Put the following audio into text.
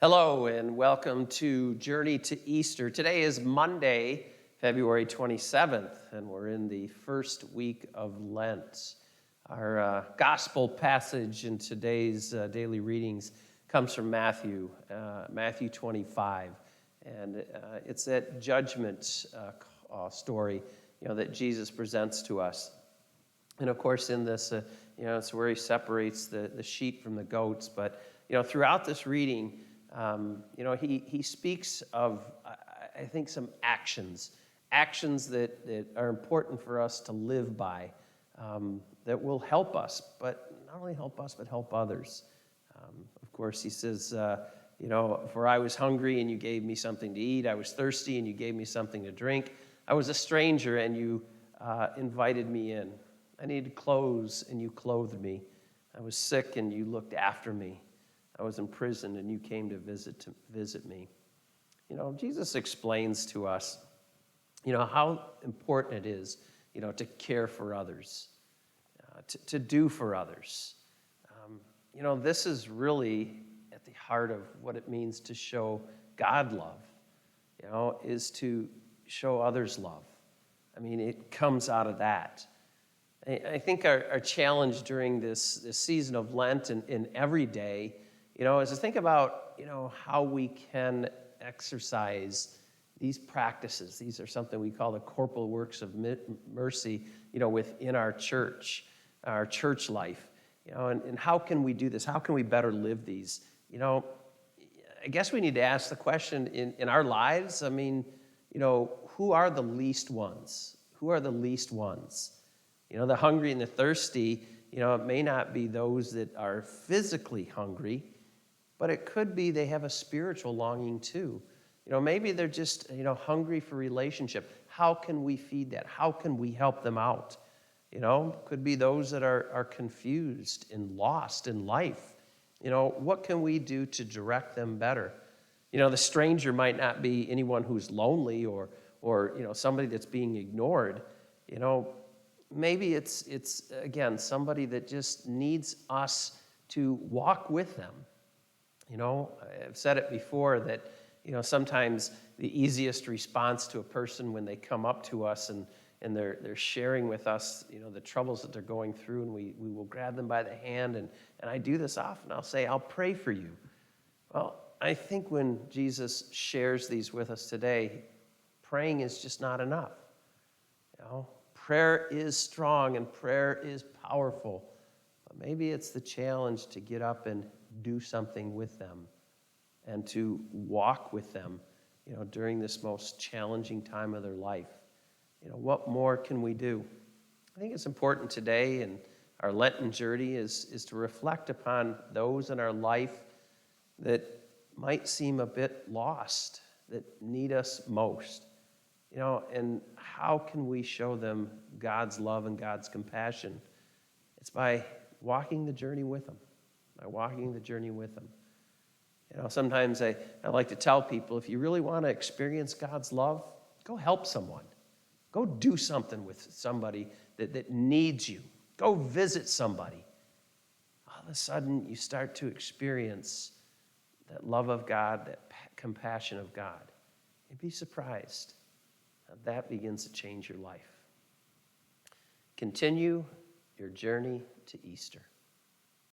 Hello and welcome to Journey to Easter. Today is Monday, February 27th, and we're in the first week of Lent. Our gospel passage in today's daily readings comes from Matthew 25, and it's that judgment story, that Jesus presents to us. And of course, in this, it's where he separates the sheep from the goats. But throughout this reading, he speaks of, I think, some actions that are important for us to live by, that will help us, but not only help us, but help others. Of course, he says, for I was hungry and you gave me something to eat. I was thirsty and you gave me something to drink. I was a stranger and you invited me in. I needed clothes and you clothed me. I was sick and you looked after me. I was in prison and you came to visit me. Jesus explains to us, how important it is, to care for others, to do for others. This is really at the heart of what it means to show God love, is to show others love. It comes out of that. I think our challenge during this season of Lent and every day, is to think about, how we can exercise these practices. These are something we call the corporal works of mercy, within our church life. And how can we do this? How can we better live these? I guess we need to ask the question in our lives, who are the least ones? Who are the least ones? The hungry and the thirsty, it may not be those that are physically hungry, but it could be they have a spiritual longing too. Maybe they're just, hungry for relationship. How can we feed that? How can we help them out? Could be those that are confused and lost in life. What can we do to direct them better? The stranger might not be anyone who's lonely or somebody that's being ignored. Maybe it's again, somebody that just needs us to walk with them. I've said it before that, sometimes the easiest response to a person when they come up to us and they're sharing with us, the troubles that they're going through, and we will grab them by the hand, and I do this often. I'll say, I'll pray for you. Well, I think when Jesus shares these with us today, praying is just not enough. Prayer is strong and prayer is powerful, but maybe it's the challenge to get up and do something with them and to walk with them, during this most challenging time of their life. What more can we do? I think it's important today in our Lenten journey is to reflect upon those in our life that might seem a bit lost, that need us most, and how can we show them God's love and God's compassion? It's by walking the journey with them. Sometimes I like to tell people, if you really want to experience God's love, go help someone. Go do something with somebody that needs you. Go visit somebody. All of a sudden, you start to experience that love of God, that compassion of God. You'd be surprised how that begins to change your life. Continue your journey to Easter.